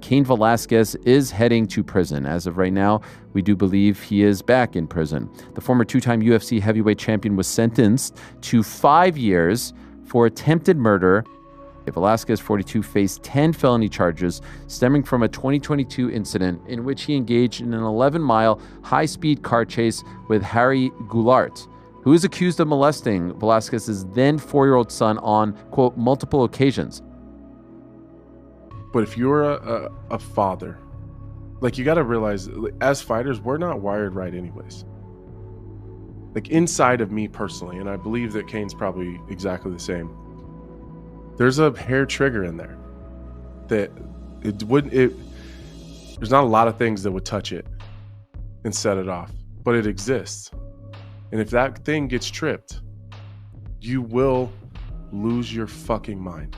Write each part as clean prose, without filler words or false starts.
Cain Velasquez is heading to prison. As of right now, we do believe he is back in prison. The former two-time UFC heavyweight champion was sentenced to 5 years for attempted murder. Velasquez, 42, faced 10 felony charges stemming from a 2022 incident in which he engaged in an 11-mile high-speed car chase with Harry Goulart, who is accused of molesting Velasquez's then 4-year-old son on, quote, multiple occasions. But if you're a father, like, you got to realize, as fighters, we're not wired right anyways. Like, inside of me personally, and I believe that Cain's probably exactly the same, there's a hair trigger in there that there's not a lot of things that would touch it and set it off, but it exists. And if that thing gets tripped, you will lose your fucking mind.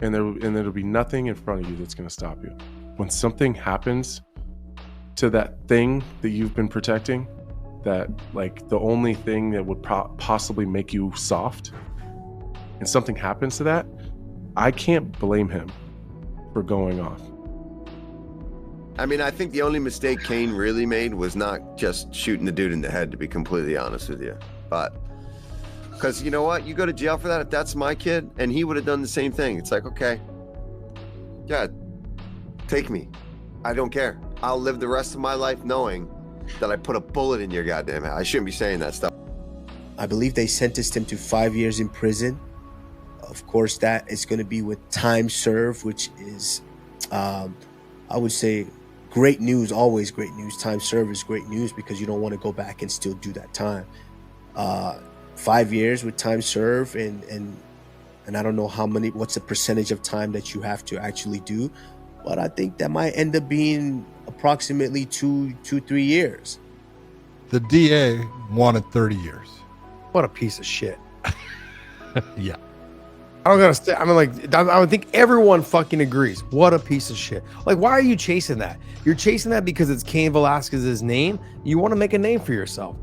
And there'll be nothing in front of you that's going to stop you. When something happens to that thing that you've been protecting, that, like, the only thing that would possibly make you soft, and something happens to that, I can't blame him for going off. I mean, I think the only mistake Cain really made was not just shooting the dude in the head, to be completely honest with you. But because you know what? You go to jail for that. If that's my kid, and he would have done the same thing. It's like, okay, yeah, take me. I don't care. I'll live the rest of my life knowing that I put a bullet in your goddamn head. I shouldn't be saying that stuff. I believe they sentenced him to 5 years in prison. Of course, that is going to be with time served, which is, I would say, great news, always great news. Time served is great news because you don't want to go back and still do that time. 5 years with time served, and I don't know what's the percentage of time that you have to actually do, but I think that might end up being approximately 3 years. The DA wanted 30 years. What a piece of shit. Yeah. I don't gotta say, I mean, like, I would think everyone fucking agrees. What a piece of shit. Like, why are you chasing that? You're chasing that because it's Cain Velasquez's name. You want to make a name for yourself.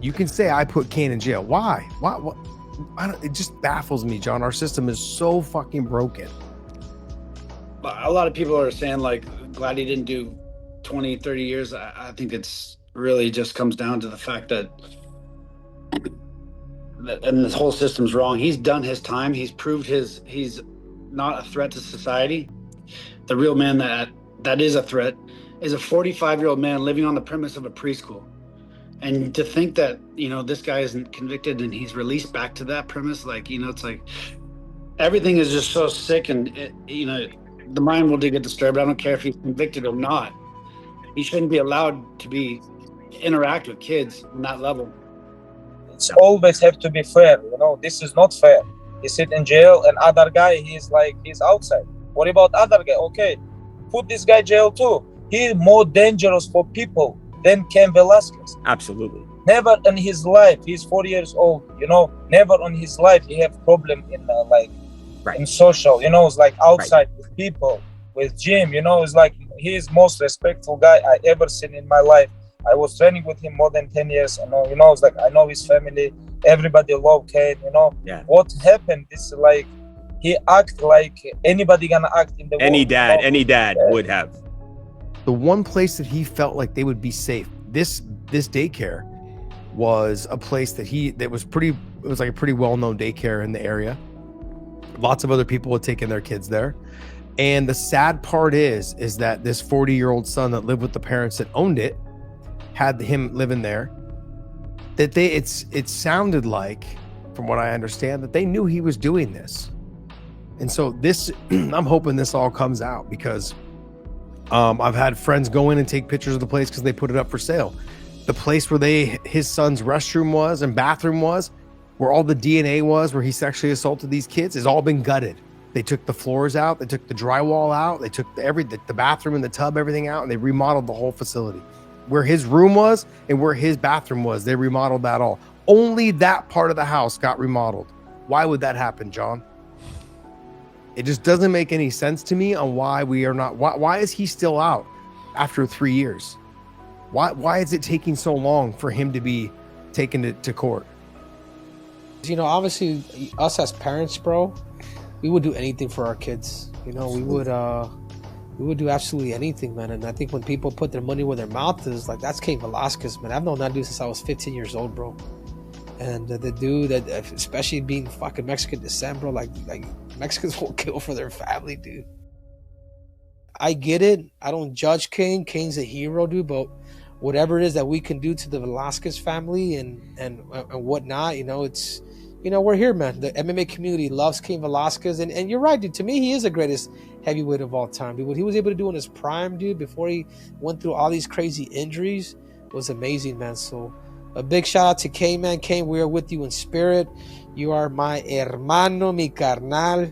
You can say, I put Cain in jail. Why? What? It just baffles me, John. Our system is so fucking broken. A lot of people are saying, like, glad he didn't do 20, 30 years. I think it's really just comes down to the fact that and this whole system's wrong. He's done his time. He's proved he's not a threat to society. The real man that is a threat is a 45-year-old man living on the premise of a preschool. And to think that, you know, this guy isn't convicted and he's released back to that premise, like, you know, it's like everything is just so sick, and you know, the mind will get disturbed. I don't care if he's convicted or not. He shouldn't be allowed to interact with kids on that level. It's always have to be fair, you know. This is not fair. He sit in jail, and other guy, he's outside. What about other guy? Okay, put this guy jail too. He's more dangerous for people than Cain Velasquez. Absolutely. Never in his life, he's 40 years old, you know, never in his life he have problem in in social, you know, it's like outside with people, with Jim, you know, it's like he's most respectful guy I ever seen in my life. I was training with him more than 10 years. I know, you know, it's like I know his family. Everybody love Cain, you know. Yeah. What happened is like he act like anybody gonna act in the Any world, dad, you know? any dad would have. The one place that he felt like they would be safe, this daycare was a place that was like a pretty well-known daycare in the area. Lots of other people had taken their kids there. And the sad part is that this 40-year-old son that lived with the parents that owned it, had him living there, that it sounded like, from what I understand, that they knew he was doing this. And so this, I'm hoping this all comes out, because I've had friends go in and take pictures of the place because they put it up for sale. The place where his son's restroom was and bathroom was, where all the DNA was, where he sexually assaulted these kids, has all been gutted. They took the floors out, they took the drywall out, they took the bathroom and the tub, everything out, and they remodeled the whole facility. Where his room was and where his bathroom was, they remodeled that all. Only that part of the house got remodeled. Why would that happen, John? It just doesn't make any sense to me on why we are not. Why is he still out after 3 years? Why is it taking so long for him to be taken to court? You know, obviously, us as parents, bro, we would do anything for our kids. You know, we would we would do absolutely anything, man. And I think when people put their money where their mouth is, like, that's Cain Velasquez, man. I've known that dude since I was 15 years old, bro. And the dude that, especially being fucking Mexican descent, bro, like Mexicans will kill for their family, dude. I get it. I don't judge Cain. Cain's a hero, dude. But whatever it is that we can do to the Velasquez family and whatnot, you know, it's, you know, we're here, man. The MMA community loves Cain Velasquez, and you're right, dude. To me, he is the greatest heavyweight of all time, dude. What he was able to do in his prime, dude, before he went through all these crazy injuries, was amazing, man. So a big shout out to Cain, man. Cain, we are with you in spirit. You are my hermano, mi carnal.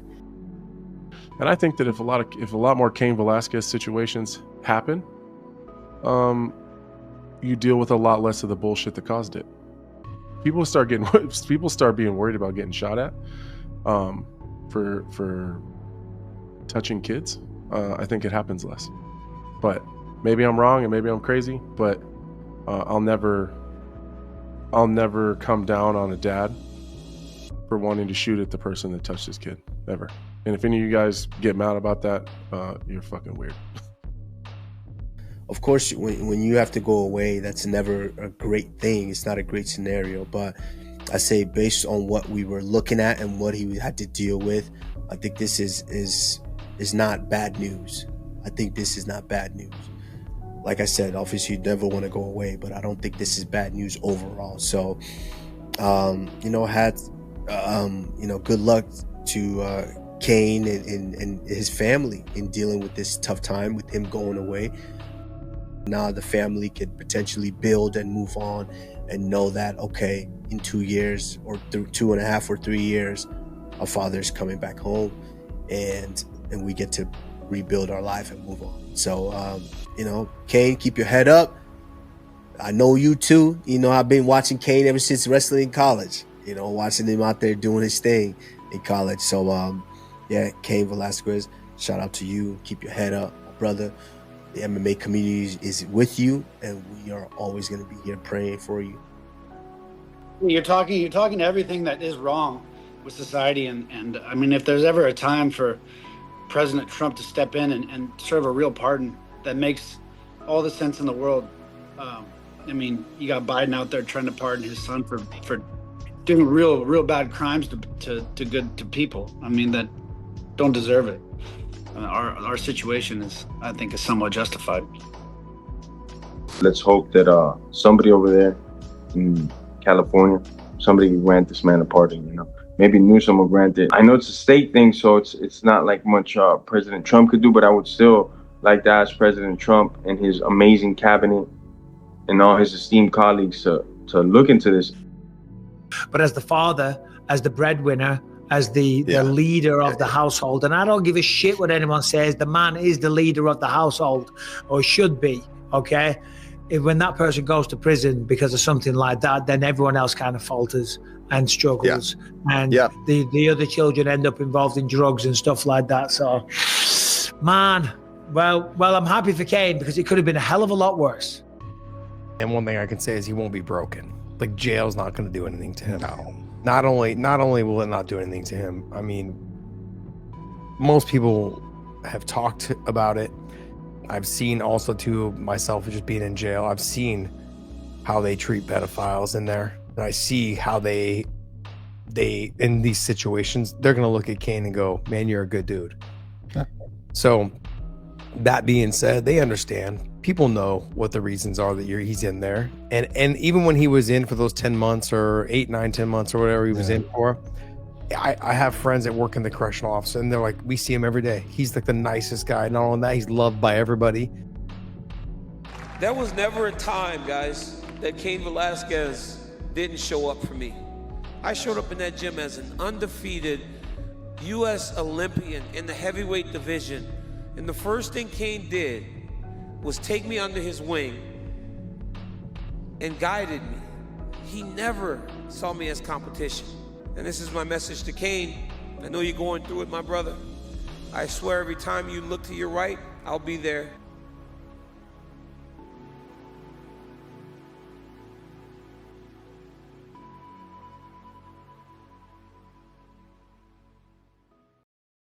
And I think that if a lot more Cain Velasquez situations happen, you deal with a lot less of the bullshit that caused it. People start being worried about getting shot at for touching kids. I think it happens less. But maybe I'm wrong and maybe I'm crazy, but I'll never come down on a dad for wanting to shoot at the person that touched his kid, ever. And if any of you guys get mad about that, you're fucking weird. Of course, when you have to go away, that's never a great thing. It's not a great scenario. But I say, based on what we were looking at and what he had to deal with, I think this is not bad news. I think this is not bad news. Like I said, obviously you never want to go away, but I don't think this is bad news overall. So, you know, good luck to Cain and his family in dealing with this tough time with him going away. Now the family could potentially build and move on and know that, okay, in 2 years or 2.5 or 3 years, our father's coming back home and we get to rebuild our life and move on. So, you know, Cain, keep your head up. I know you too. You know, I've been watching Cain ever since wrestling in college, you know, watching him out there doing his thing in college. So, yeah, Cain Velasquez, shout out to you. Keep your head up, my brother. The MMA community is with you, and we are always going to be here praying for you. You're talking everything that is wrong with society, and I mean, if there's ever a time for President Trump to step in and serve a real pardon that makes all the sense in the world. I mean, you got Biden out there trying to pardon his son for doing real bad crimes to people. I mean, that don't deserve it. Our situation is, I think, is somewhat justified. Let's hope that somebody over there in California, somebody can grant this man a pardon, you know. Maybe Newsom will grant it. I know it's a state thing, so it's not like much President Trump could do, but I would still like to ask President Trump and his amazing cabinet and all his esteemed colleagues to look into this. But as the father, as the breadwinner, as the leader of the household, and I don't give a shit what anyone says, the man is the leader of the household, or should be, okay? When that person goes to prison because of something like that, then everyone else kind of falters and struggles. And the other children end up involved in drugs and stuff like that. So, man, well, I'm happy for Cain because it could have been a hell of a lot worse. And one thing I can say is he won't be broken. Like, jail's not going to do anything to him. No. Not only will it not do anything to him, I mean, most people have talked about it. I've seen also too, myself just being in jail, I've seen how they treat pedophiles in there. And I see how they in these situations, they're going to look at Cain and go, man, you're a good dude. Yeah. So that being said, they understand. People know what the reasons are that he's in there. And even when he was in for those 10 months or 8, 9, 10 months or whatever he was in for, I have friends that work in the correctional office and they're like, we see him every day. He's like the nicest guy. Not only that, he's loved by everybody. There was never a time, guys, that Cain Velasquez didn't show up for me. I showed up in that gym as an undefeated U.S. Olympian in the heavyweight division. And the first thing Cain did was take me under his wing and guided me. He never saw me as competition. And this is my message to Cain. I know you're going through it, my brother. I swear every time you look to your right, I'll be there.